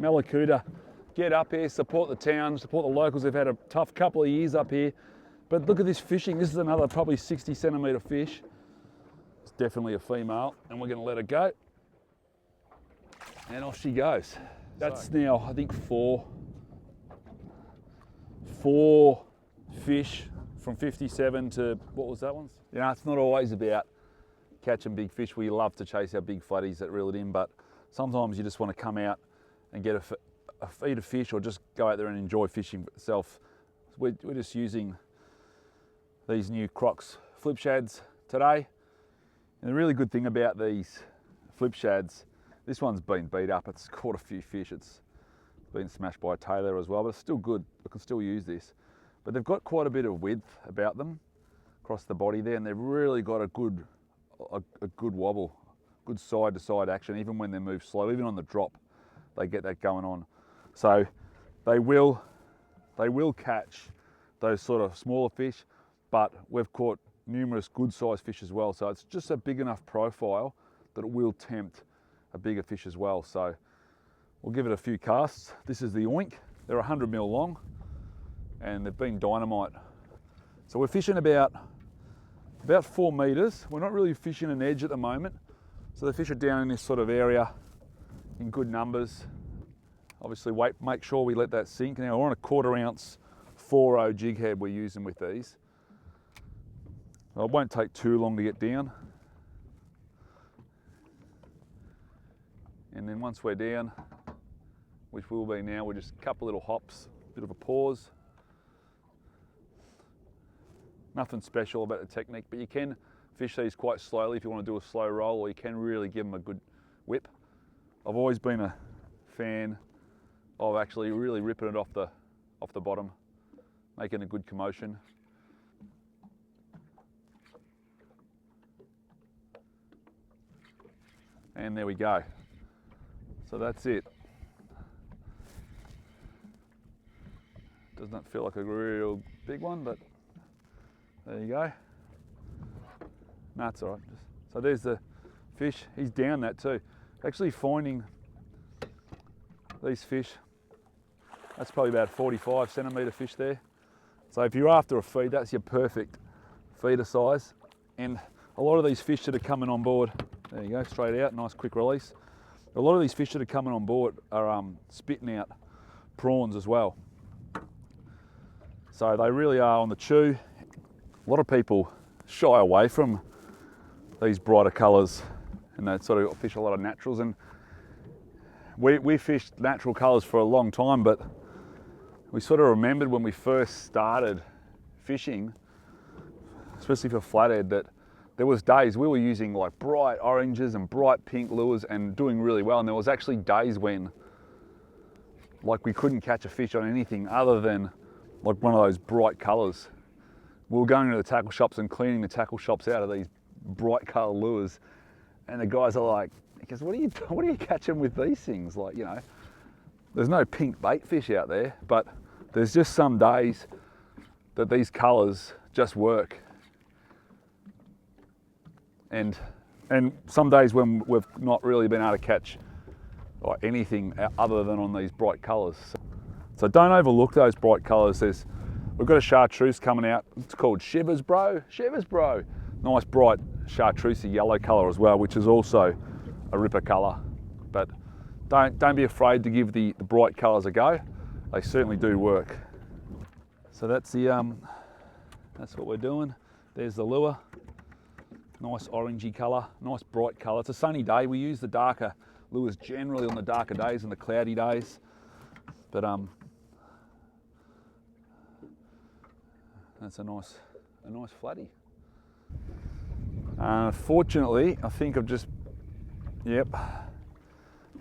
Mallacoota. Get up here, support the town, support the locals. They've had a tough couple of years up here. But look at this fishing. This is another probably 60 centimetre fish. It's definitely a female, and we're going to let her go. And off she goes. That's now, I think, four fish from 57 to, what was that one? You know, it's not always about catching big fish. We love to chase our big flatties that reel it in, but sometimes you just want to come out and get a feed of fish, or just go out there and enjoy fishing itself. We're just using these new Crocs flip shads today. And the really good thing about these flip shads, this one's been beat up. It's caught a few fish. It's been smashed by a tailor as well, but it's still good. I can still use this. But they've got quite a bit of width about them across the body there, and they've really got a good wobble, good side to side action. Even when they move slow, even on the drop, they get that going on. So they will catch those sort of smaller fish, but we've caught numerous good sized fish as well. So it's just a big enough profile that it will tempt a bigger fish as well. So we'll give it a few casts. This is the oink. They're 100 mil long, and they've been dynamite. So we're fishing about 4 meters. We're not really fishing an edge at the moment. So the fish are down in this sort of area in good numbers. Obviously make sure we let that sink. Now we're on a 1/4 ounce 4.0 jig head we're using with these. Well, it won't take too long to get down. And then once we're down, which we'll be now, we're just a couple little hops, bit of a pause. Nothing special about the technique, but you can fish these quite slowly if you want to do a slow roll, or you can really give them a good whip. I've always been a fan of actually really ripping it off the bottom, making a good commotion. And there we go. So that's it. Does not feel like a real big one, but there you go. No, it's all right. So there's the fish. He's down that too. Actually finding these fish, that's probably about 45 centimetre fish there. So if you're after a feed, that's your perfect feeder size. And a lot of these fish that are coming on board, there you go, straight out, nice quick release. A lot of these fish that are coming on board are spitting out prawns as well. So they really are on the chew. A lot of people shy away from these brighter colours, and they sort of fish a lot of naturals. And we fished natural colours for a long time, but we sort of remembered when we first started fishing, especially for flathead, that there was days we were using like bright oranges and bright pink lures and doing really well. And there was actually days when like we couldn't catch a fish on anything other than like one of those bright colours. We were going to the tackle shops and cleaning the tackle shops out of these bright colour lures, and the guys are like, he goes, what are you catching with these things? Like, you know, there's no pink bait fish out there, but there's just some days that these colours just work. And some days when we've not really been able to catch like anything other than on these bright colours. So don't overlook those bright colours. We've got a chartreuse coming out. It's called Shivers Bro. Shivers Bro. Nice bright chartreusey yellow colour as well, which is also a ripper colour. But don't be afraid to give the bright colours a go. They certainly do work. So that's what we're doing. There's the lure. Nice orangey colour, nice bright colour. It's a sunny day. We use the darker lures generally on the darker days and the cloudy days. But that's a nice flatty. Fortunately, I think I've just,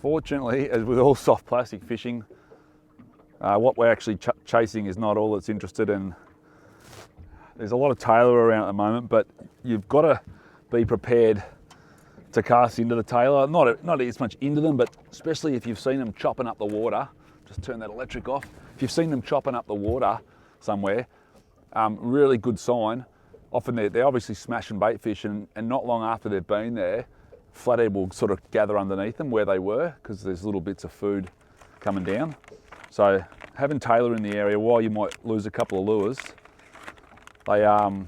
fortunately, as with all soft plastic fishing, what we're actually chasing is not all that's interested in. There's a lot of tailor around at the moment, but you've got to be prepared to cast into the tailor. Not as much into them, but especially if you've seen them chopping up the water. Just turn that electric off. If you've seen them chopping up the water somewhere, really good sign. Often they're obviously smashing bait fish, and not long after they've been there, flathead will sort of gather underneath them where they were, because there's little bits of food coming down. So having tailor in the area, while you might lose a couple of lures, they are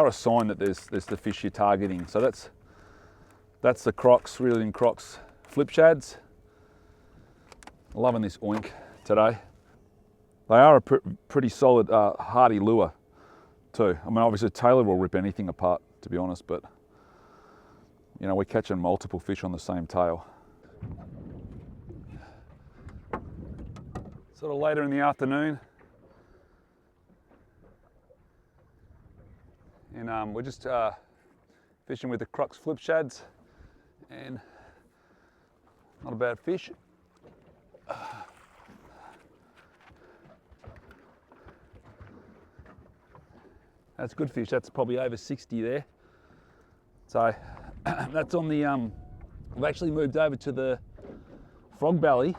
a sign that there's the fish you're targeting. So that's the Crocs, reeling Crocs flip shads. Loving this oink today. They are a pretty solid, hardy lure too. I mean, obviously tailor will rip anything apart, to be honest, but you know, we're catching multiple fish on the same tail. Sort of later in the afternoon, and we're just fishing with the Crocs flip shads, and not a bad fish. That's good fish. That's probably over 60 there. So that's on the, we've actually moved over to the frog belly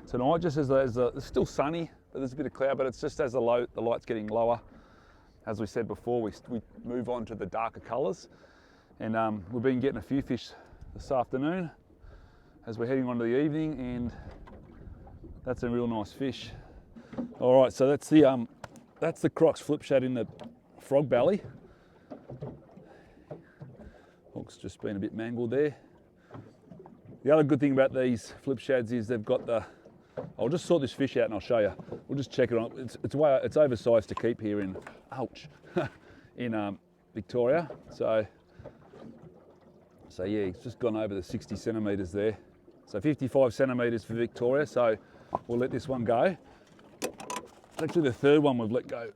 tonight, just as it's still sunny, but there's a bit of cloud, but it's just as the light's getting lower. As we said before, we move on to the darker colours, and we've been getting a few fish this afternoon as we're heading on to the evening, and that's a real nice fish. All right, so that's the Crocs flip shad in the frog belly. Hook's just been a bit mangled there. The other good thing about these flip shads is they've got the, I'll just sort this fish out and I'll show you. We'll just check it on. It's oversized to keep here in, ouch, in Victoria. So yeah, it's just gone over the 60 centimetres there. So 55 centimetres for Victoria, so we'll let this one go. Actually the third one we've let go.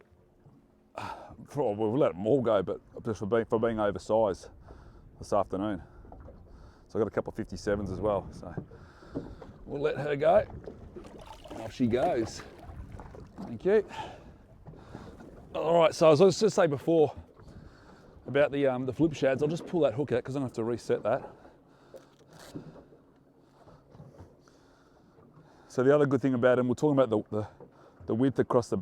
We've let them all go, but just for being oversized this afternoon. So I've got a couple of 57s as well, so we'll let her go. Off she goes. Thank you. All right, so as I was just saying before about the flip shads, I'll just pull that hook out because I don't have to reset that. So the other good thing about them, we're talking about the width across the,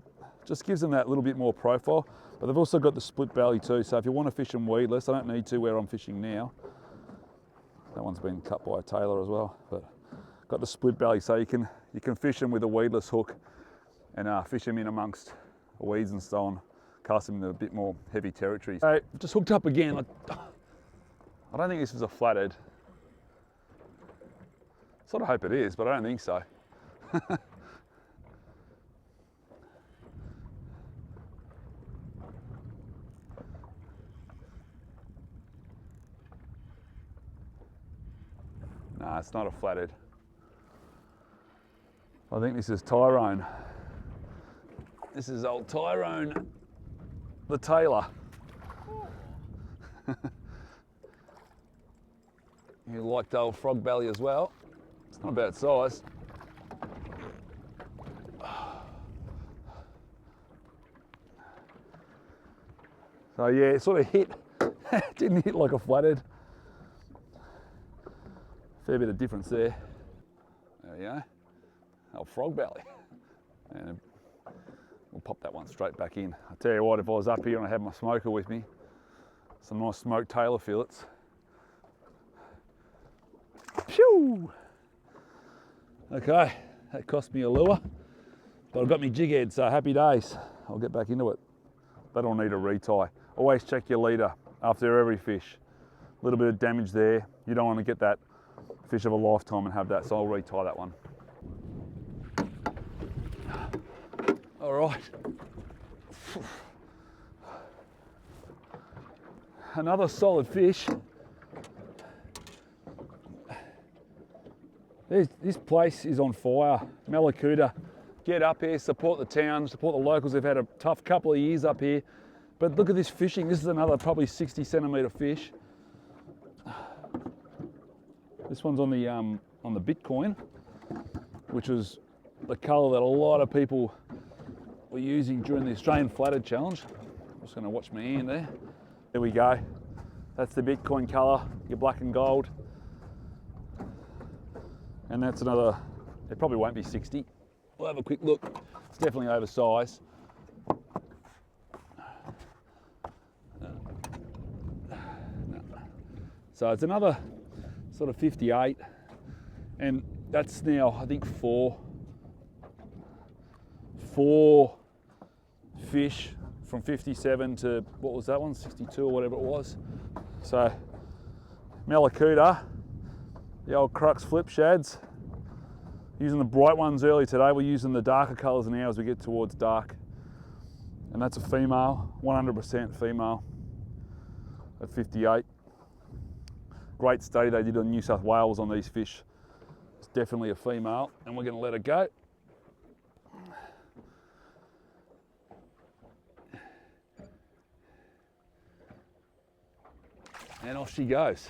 just gives them that little bit more profile, but they've also got the split belly too. So if you want to fish them weedless, I don't need to where I'm fishing now. That one's been cut by a tailor as well, but got the split belly, so you can fish them with a weedless hook and fish them in amongst weeds and so on, cast them in a bit more heavy territory. So just hooked up again. I don't think this is a flathead. Sort of hope it is, but I don't think so. Nah, it's not a flathead. I think this is Tyrone. This is old Tyrone, the tailor. You liked old frog belly as well. It's not a bad size. So yeah, it sort of hit, didn't hit like a flathead. Fair bit of difference there. There we go. Old frog belly. And we'll pop that one straight back in. I tell you what, if I was up here and I had my smoker with me, some nice smoked tailor fillets. Phew! Okay, that cost me a lure, but I've got my jig head, so happy days. I'll get back into it. That'll need a retie. Always check your leader after every fish. A little bit of damage there. You don't want to get that fish of a lifetime and have that, so I'll retie that one. All right. Another solid fish. This place is on fire. Mallacoota. Get up here, support the town, support the locals. They've had a tough couple of years up here. But look at this fishing. This is another probably 60 centimetre fish. This one's on the Bitcoin, which was the colour that a lot of people were using during the Australian Flathead Challenge. I'm just going to watch my hand there. There we go. That's the Bitcoin colour, your black and gold. And that's another, it probably won't be 60. We'll have a quick look. It's definitely oversized. So it's another sort of 58. And that's now, I think, four fish from 57 to, what was that one, 62 or whatever it was. So Mallacoota, the old crux flip shads. Using the bright ones early today, we're using the darker colours now as we get towards dark. And that's a female, 100% female at 58. Great study they did on New South Wales on these fish. It's definitely a female, and we're going to let her go. And off she goes.